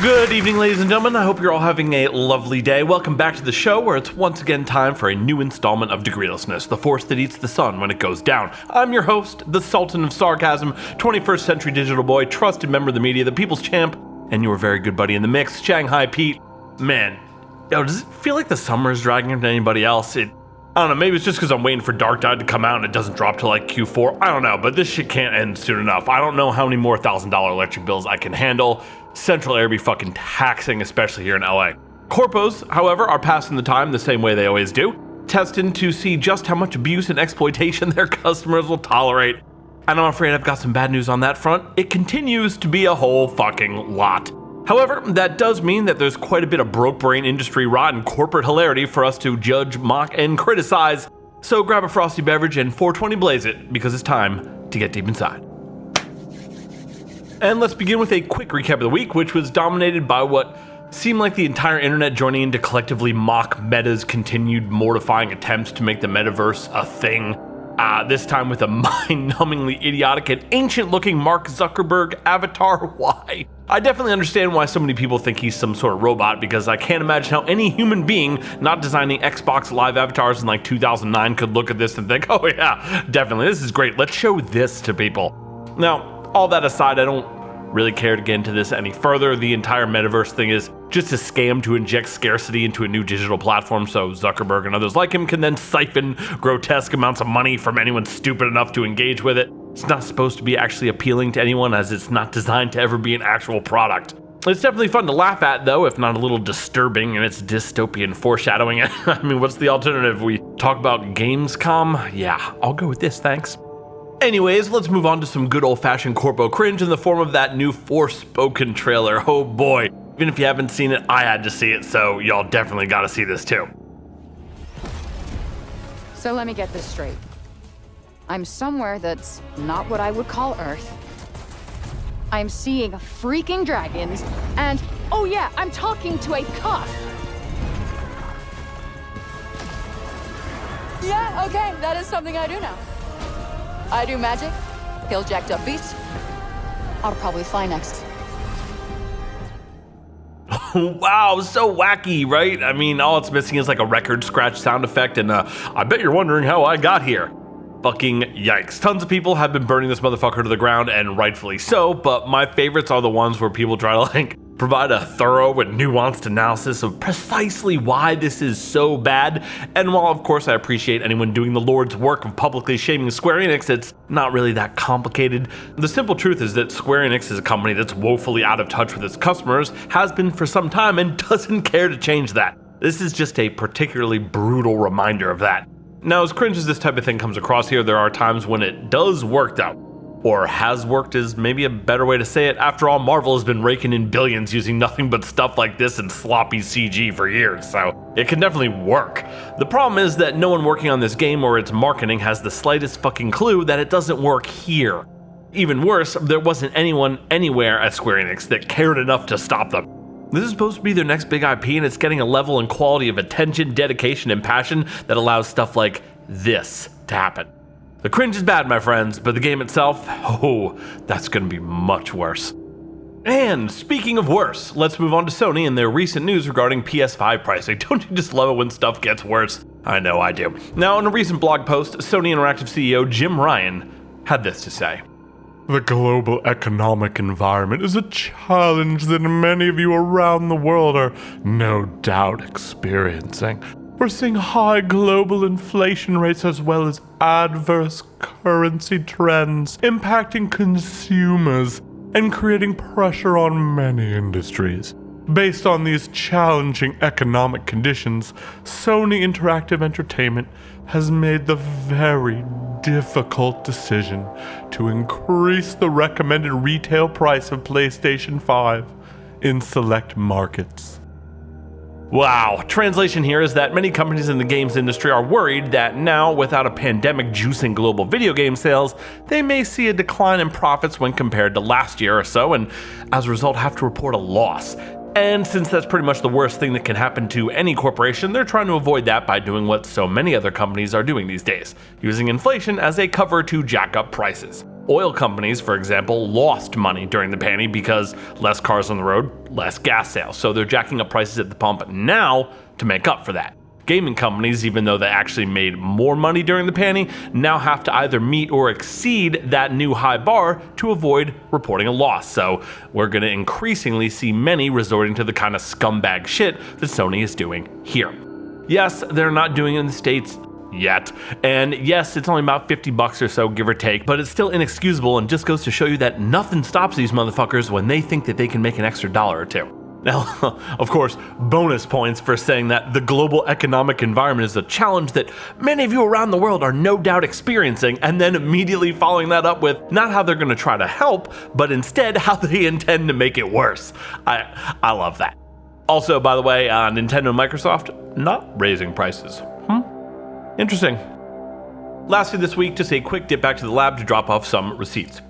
Good evening, ladies and gentlemen. I hope you're all having a lovely day. Welcome back to the show, where it's once again time for a new installment of DEGREELESSNESS, the force that eats the sun when it goes down. I'm your host, the Sultan of Sarcasm, 21st century digital boy, trusted member of the media, the people's champ, and your very good buddy in the mix, Shanghai Pete. Man, does it feel like the summer is dragging into anybody else? I don't know, maybe it's just because I'm waiting for Dark Tide to come out and it doesn't drop till like Q4. I don't know, but this shit can't end soon enough. I don't know how many more $1,000 electric bills I can handle. Central air be fucking taxing, especially here in LA. Corpos, however, are passing the time the same way they always do, testing to see just how much abuse and exploitation their customers will tolerate. And I'm afraid I've got some bad news on that front. It continues to be a whole fucking lot. However, that does mean that there's quite a bit of broke brain industry rot and corporate hilarity for us to judge, mock, and criticize. So grab a frosty beverage and 420 blaze it, because it's time to get deep inside. And let's begin with a quick recap of the week, which was dominated by what seemed like the entire internet joining in to collectively mock Meta's continued mortifying attempts to make the metaverse a thing. This time with a mind-numbingly idiotic and ancient-looking Mark Zuckerberg avatar. Why? I definitely understand why so many people think he's some sort of robot, because I can't imagine how any human being not designing Xbox Live avatars in like 2009 could look at this and think, oh yeah, definitely, this is great, let's show this to people. Now, all that aside, I don't really care to get into this any further. The entire metaverse thing is just a scam to inject scarcity into a new digital platform so Zuckerberg and others like him can then siphon grotesque amounts of money from anyone stupid enough to engage with it. It's not supposed to be actually appealing to anyone, as it's not designed to ever be an actual product. It's definitely fun to laugh at, though, if not a little disturbing in its dystopian foreshadowing. I mean, what's the alternative? We talk about Gamescom? Yeah, I'll go with this, thanks. Anyways, let's move on to some good old-fashioned corpo cringe in the form of that new Forspoken trailer. Oh boy, even if you haven't seen it, I had to see it, so y'all definitely gotta see this too. So let me get this straight. I'm somewhere that's not what I would call Earth. I'm seeing freaking dragons, and oh yeah, I'm talking to a cuff. Yeah, okay, that is something I do now. I do magic, kill jacked up beasts. I'll probably fly next. Wow, so wacky, right? I mean, all it's missing is like a record scratch sound effect, and I bet you're wondering how I got here. Fucking yikes. Tons of people have been burning this motherfucker to the ground, and rightfully so, but my favorites are the ones where people try to like provide a thorough and nuanced analysis of precisely why this is so bad. And while of course I appreciate anyone doing the Lord's work of publicly shaming Square Enix, it's not really that complicated. The simple truth is that Square Enix is a company that's woefully out of touch with its customers, has been for some time, and doesn't care to change that. This is just a particularly brutal reminder of that. Now, as cringe as this type of thing comes across here, there are times when it does work though. Or has worked is maybe a better way to say it. After all, Marvel has been raking in billions using nothing but stuff like this and sloppy CG for years, so it can definitely work. The problem is that no one working on this game or its marketing has the slightest fucking clue that it doesn't work here. Even worse, there wasn't anyone anywhere at Square Enix that cared enough to stop them. This is supposed to be their next big IP, and it's getting a level and quality of attention, dedication, and passion that allows stuff like this to happen. The cringe is bad, my friends, but the game itself, oh, that's gonna be much worse. And speaking of worse, let's move on to Sony and their recent news regarding PS5 pricing. Don't you just love it when stuff gets worse? I know I do. Now, in a recent blog post, Sony Interactive CEO Jim Ryan had this to say. The global economic environment is a challenge that many of you around the world are no doubt experiencing. We're seeing high global inflation rates as well as adverse currency trends impacting consumers and creating pressure on many industries. Based on these challenging economic conditions, Sony Interactive Entertainment has made the very difficult decision to increase the recommended retail price of PlayStation 5 in select markets. Wow, translation here is that many companies in the games industry are worried that now, without a pandemic juicing global video game sales, they may see a decline in profits when compared to last year or so, and as a result have to report a loss. And since that's pretty much the worst thing that can happen to any corporation, they're trying to avoid that by doing what so many other companies are doing these days, using inflation as a cover to jack up prices. Oil companies, for example, lost money during the pandemic because less cars on the road, less gas sales. So they're jacking up prices at the pump now to make up for that. Gaming companies, even though they actually made more money during the pandemic, now have to either meet or exceed that new high bar to avoid reporting a loss. So we're going to increasingly see many resorting to the kind of scumbag shit that Sony is doing here. Yes, they're not doing it in the States yet. And yes, it's only about $50 or so, give or take, but it's still inexcusable and just goes to show you that nothing stops these motherfuckers when they think that they can make an extra dollar or two. Now, of course, bonus points for saying that the global economic environment is a challenge that many of you around the world are no doubt experiencing, and then immediately following that up with not how they're going to try to help, but instead how they intend to make it worse. I love that. Also, by the way, Nintendo and Microsoft not raising prices. Interesting. Lastly this week, just a quick dip back to the lab to drop off some receipts.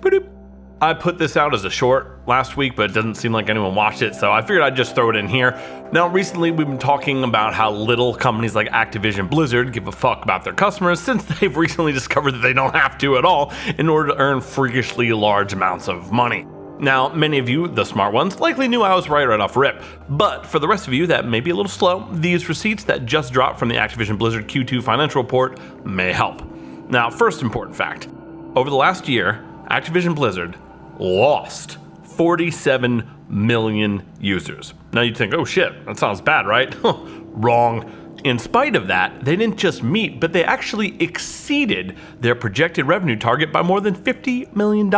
I put this out as a short last week, but it doesn't seem like anyone watched it, so I figured I'd just throw it in here. Now, recently we've been talking about how little companies like Activision Blizzard give a fuck about their customers, since they've recently discovered that they don't have to at all in order to earn freakishly large amounts of money. Now, many of you, the smart ones, likely knew I was right off rip, but for the rest of you that may be a little slow, these receipts that just dropped from the Activision Blizzard Q2 financial report may help. Now, first important fact, over the last year, Activision Blizzard lost 47 million users. Now you'd think, oh shit, that sounds bad, right? Wrong. In spite of that, they didn't just meet, but they actually exceeded their projected revenue target by more than $50 million.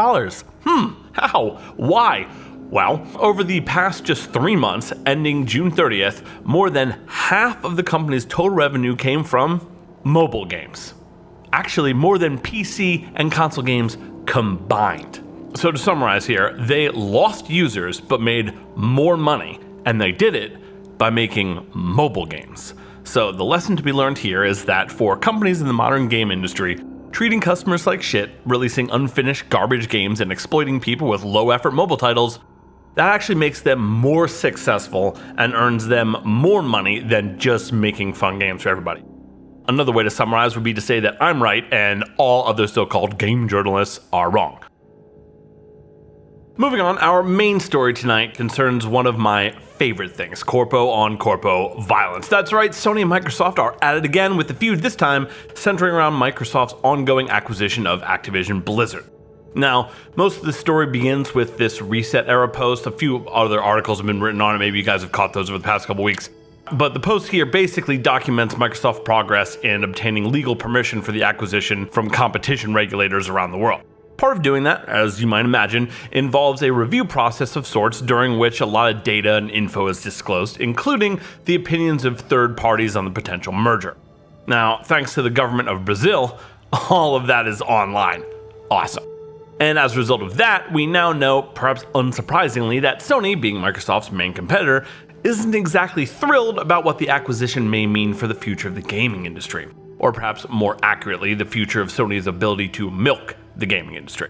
How? Why? Well, over the past just 3 months, ending June 30th, more than half of the company's total revenue came from mobile games. Actually, more than PC and console games combined. So to summarize here, they lost users but made more money, and they did it by making mobile games. So the lesson to be learned here is that for companies in the modern game industry, treating customers like shit, releasing unfinished garbage games, and exploiting people with low-effort mobile titles, that actually makes them more successful and earns them more money than just making fun games for everybody. Another way to summarize would be to say that I'm right and all other so-called game journalists are wrong. Moving on, our main story tonight concerns one of my favorite things, corpo-on-corpo violence. That's right, Sony and Microsoft are at it again with the feud, this time centering around Microsoft's ongoing acquisition of Activision Blizzard. Now, most of the story begins with this Reset Era post. A few other articles have been written on it, maybe you guys have caught those over the past couple weeks. But the post here basically documents Microsoft's progress in obtaining legal permission for the acquisition from competition regulators around the world. Part of doing that, as you might imagine, involves a review process of sorts during which a lot of data and info is disclosed, including the opinions of third parties on the potential merger. Now, thanks to the government of Brazil, all of that is online. Awesome. And as a result of that, we now know, perhaps unsurprisingly, that Sony, being Microsoft's main competitor, isn't exactly thrilled about what the acquisition may mean for the future of the gaming industry. Or perhaps more accurately, the future of Sony's ability to milk the gaming industry.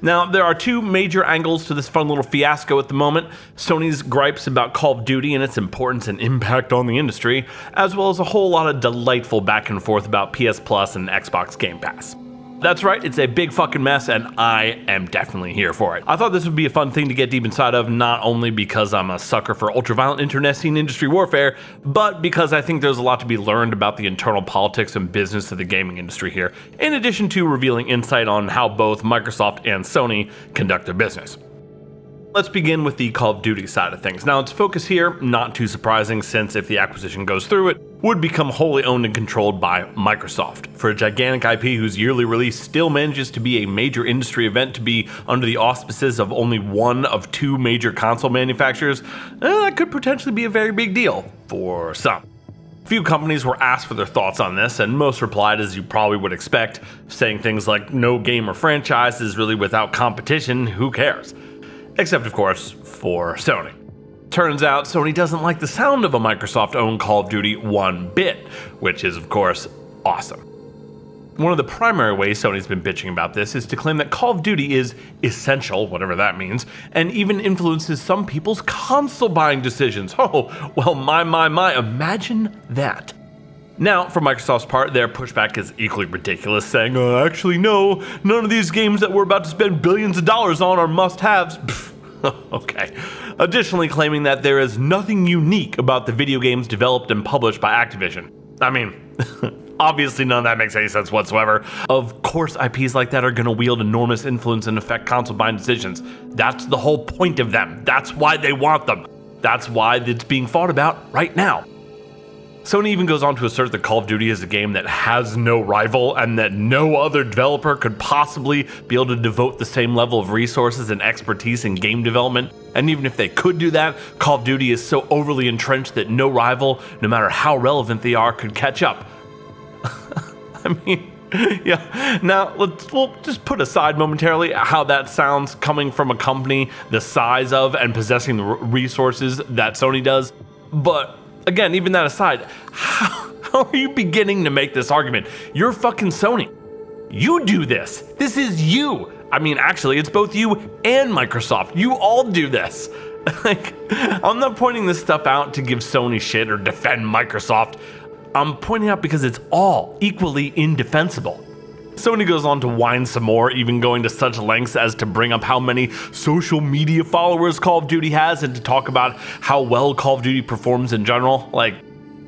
Now, there are two major angles to this fun little fiasco at the moment. Sony's gripes about Call of Duty and its importance and impact on the industry, as well as a whole lot of delightful back and forth about PS Plus and Xbox Game Pass. That's right, it's a big fucking mess, and I am definitely here for it. I thought this would be a fun thing to get deep inside of, not only because I'm a sucker for ultra-violent internecine industry warfare, but because I think there's a lot to be learned about the internal politics and business of the gaming industry here, in addition to revealing insight on how both Microsoft and Sony conduct their business. Let's begin with the Call of Duty side of things. Now, its focus here, not too surprising, since if the acquisition goes through, it would become wholly owned and controlled by Microsoft. For a gigantic IP whose yearly release still manages to be a major industry event to be under the auspices of only one of two major console manufacturers, that could potentially be a very big deal for some. Few companies were asked for their thoughts on this, and most replied as you probably would expect, saying things like, no game or franchise is really without competition, who cares? Except, of course, for Sony. Turns out Sony doesn't like the sound of a Microsoft-owned Call of Duty one bit, which is, of course, awesome. One of the primary ways Sony's been bitching about this is to claim that Call of Duty is essential, whatever that means, and even influences some people's console buying decisions. Oh, well, my, imagine that. Now, for Microsoft's part, their pushback is equally ridiculous, saying, actually no, none of these games that we're about to spend billions of dollars on are must-haves. Okay. Additionally claiming that there is nothing unique about the video games developed and published by Activision. I mean, obviously none of that makes any sense whatsoever. Of course IPs like that are going to wield enormous influence and affect console buying decisions. That's the whole point of them. That's why they want them. That's why it's being fought about right now. Sony even goes on to assert that Call of Duty is a game that has no rival and that no other developer could possibly be able to devote the same level of resources and expertise in game development. And even if they could do that, Call of Duty is so overly entrenched that no rival, no matter how relevant they are, could catch up. I mean, yeah. Now, we'll just put aside momentarily how that sounds coming from a company the size of and possessing the resources that Sony does. But again, even that aside, how are you beginning to make this argument? You're fucking Sony. You do this. This is you. I mean, actually, it's both you and Microsoft. You all do this. Like, I'm not pointing this stuff out to give Sony shit or defend Microsoft. I'm pointing out because it's all equally indefensible. Sony goes on to whine some more, even going to such lengths as to bring up how many social media followers Call of Duty has and to talk about how well Call of Duty performs in general. Like,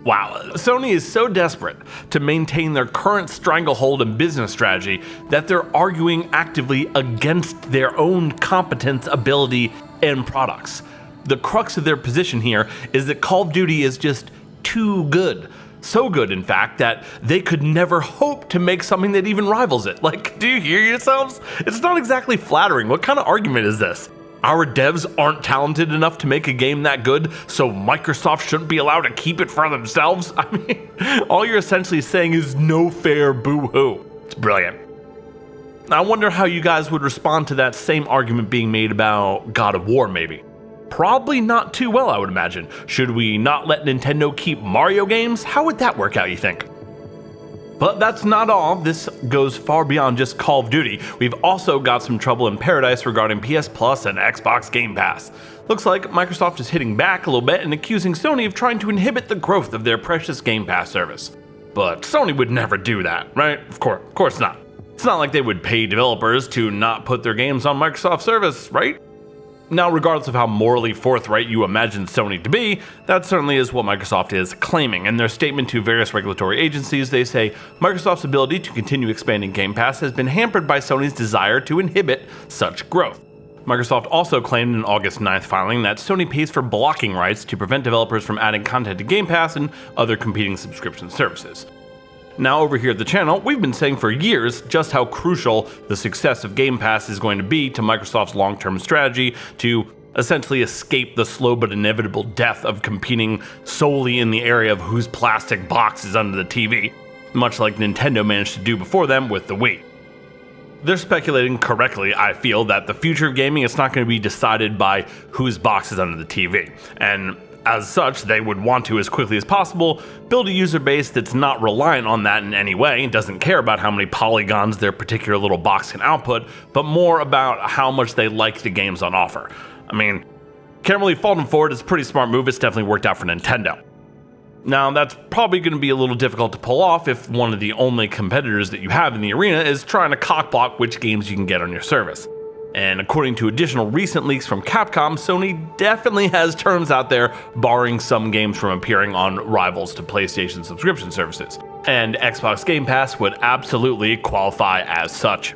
wow. Sony is so desperate to maintain their current stranglehold and business strategy that they're arguing actively against their own competence, ability, and products. The crux of their position here is that Call of Duty is just too good. So good, in fact, that they could never hope to make something that even rivals it. Like, do you hear yourselves? It's not exactly flattering. What kind of argument is this? Our devs aren't talented enough to make a game that good, so Microsoft shouldn't be allowed to keep it for themselves? I mean, all you're essentially saying is no fair boo-hoo. It's brilliant. I wonder how you guys would respond to that same argument being made about God of War, maybe. Probably not too well, I would imagine. Should we not let Nintendo keep Mario games? How would that work out, you think? But that's not all. This goes far beyond just Call of Duty. We've also got some trouble in paradise regarding PS Plus and Xbox Game Pass. Looks like Microsoft is hitting back a little bit and accusing Sony of trying to inhibit the growth of their precious Game Pass service. But Sony would never do that, right? Of course not. It's not like they would pay developers to not put their games on Microsoft service, right? Now, regardless of how morally forthright you imagine Sony to be, that certainly is what Microsoft is claiming. In their statement to various regulatory agencies, they say Microsoft's ability to continue expanding Game Pass has been hampered by Sony's desire to inhibit such growth. Microsoft also claimed in an August 9th filing that Sony pays for blocking rights to prevent developers from adding content to Game Pass and other competing subscription services. Now, over here at the channel, we've been saying for years just how crucial the success of Game Pass is going to be to Microsoft's long-term strategy to essentially escape the slow but inevitable death of competing solely in the area of whose plastic box is under the TV, much like Nintendo managed to do before them with the Wii. They're speculating correctly, I feel, that the future of gaming is not going to be decided by whose box is under the TV, and as such, they would want to, as quickly as possible, build a user base that's not reliant on that in any way, and doesn't care about how many polygons their particular little box can output, but more about how much they like the games on offer. I mean, can't really fault them for it. It's a pretty smart move. It's definitely worked out for Nintendo. Now, that's probably going to be a little difficult to pull off if one of the only competitors that you have in the arena is trying to cockblock which games you can get on your service. And according to additional recent leaks from Capcom, Sony definitely has terms out there barring some games from appearing on rivals to PlayStation subscription services. And Xbox Game Pass would absolutely qualify as such.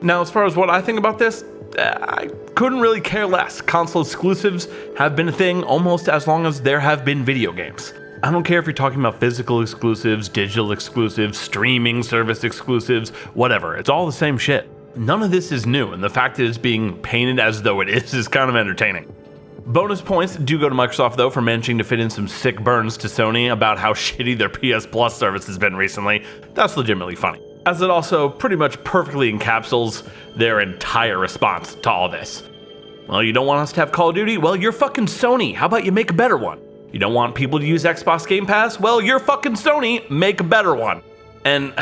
Now, as far as what I think about this, I couldn't really care less. Console exclusives have been a thing almost as long as there have been video games. I don't care if you're talking about physical exclusives, digital exclusives, streaming service exclusives, whatever. It's all the same shit. None of this is new, and the fact that it's being painted as though it is kind of entertaining. Bonus points do go to Microsoft, though, for managing to fit in some sick burns to Sony about how shitty their PS Plus service has been recently. That's legitimately funny, as it also pretty much perfectly encapsulates their entire response to all this. Well, you don't want us to have Call of Duty? Well, you're fucking Sony. How about you make a better one? You don't want people to use Xbox Game Pass? Well, you're fucking Sony. Make a better one. And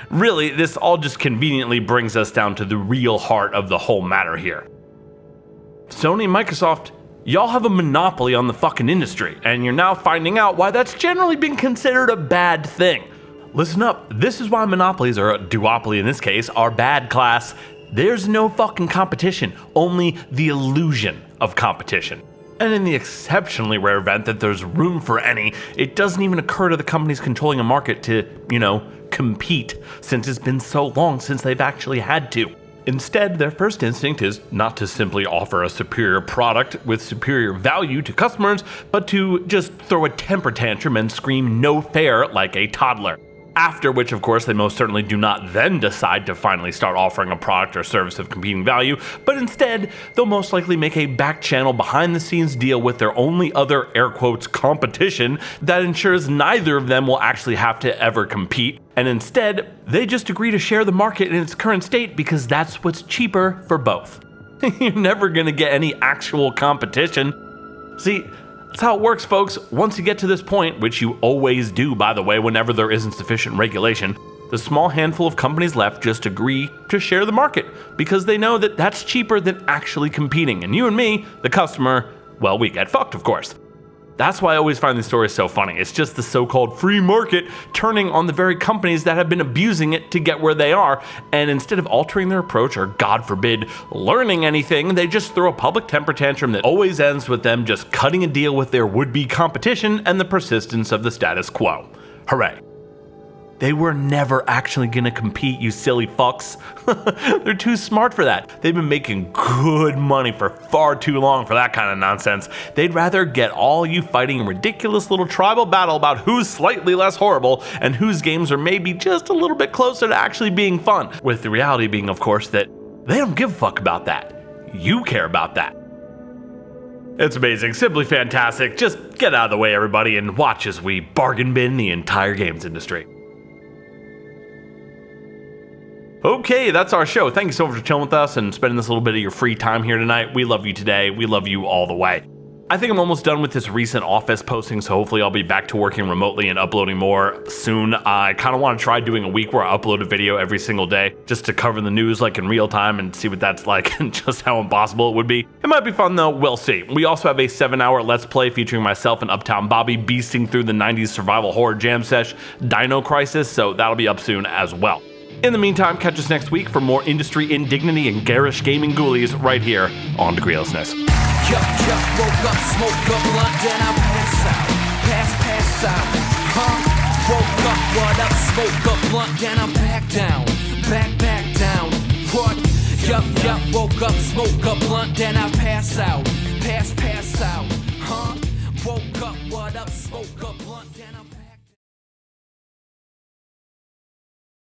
really, this all just conveniently brings us down to the real heart of the whole matter here. Sony and Microsoft, Y'all have a monopoly on the fucking industry, and you're now finding out why that's generally been considered a bad thing. Listen up, this is why monopolies, or a duopoly in this case, are bad, class. There's no fucking competition, only the illusion of competition. And in the exceptionally rare event that there's room for any, it doesn't even occur to the companies controlling a market to, compete, since it's been so long since they've actually had to. Instead, their first instinct is not to simply offer a superior product with superior value to customers, but to just throw a temper tantrum and scream no fair like a toddler. After which, of course, they most certainly do not then decide to finally start offering a product or service of competing value, but instead, they'll most likely make a back channel behind the scenes deal with their only other air quotes competition that ensures neither of them will actually have to ever compete, and instead, they just agree to share the market in its current state because that's what's cheaper for both. You're never gonna get any actual competition. See, that's how it works, folks. Once you get to this point, which you always do, by the way, whenever there isn't sufficient regulation, the small handful of companies left just agree to share the market because they know that that's cheaper than actually competing. And you and me, the customer, well, we get fucked, of course. That's why I always find these stories so funny. It's just the so-called free market turning on the very companies that have been abusing it to get where they are, and instead of altering their approach or, God forbid, learning anything, they just throw a public temper tantrum that always ends with them just cutting a deal with their would-be competition and the persistence of the status quo. Hooray. They were never actually gonna compete, you silly fucks. They're too smart for that. They've been making good money for far too long for that kind of nonsense. They'd rather get all you fighting a ridiculous little tribal battle about who's slightly less horrible and whose games are maybe just a little bit closer to actually being fun. With the reality being, of course, that they don't give a fuck about that. You care about that. It's amazing, simply fantastic. Just get out of the way, everybody, and watch as we bargain bin the entire games industry. Okay, that's our show. Thank you so much for chilling with us and spending this little bit of your free time here tonight. We love you today. We love you all the way. I think I'm almost done with this recent office posting, so hopefully I'll be back to working remotely and uploading more soon. I kind of want to try doing a week where I upload a video every single day just to cover the news like in real time and see what that's like and just how impossible it would be. It might be fun though, we'll see. We also have a 7-hour Let's Play featuring myself and Uptown Bobby beasting through the 90s survival horror jam sesh Dino Crisis, so that'll be up soon as well. In the meantime, catch us next week for more industry indignity and garish gaming ghoulies right here on DEGREELESSNESS. Woke up, smoke up, blunt, then I pass out. Pass out. Woke up, what up, smoke up, blunt, then I'm back down. Back down. What? Woke up, smoke up, blunt, then I pass out. Pass out. Woke up, what up, smoke up, blunt, then I'm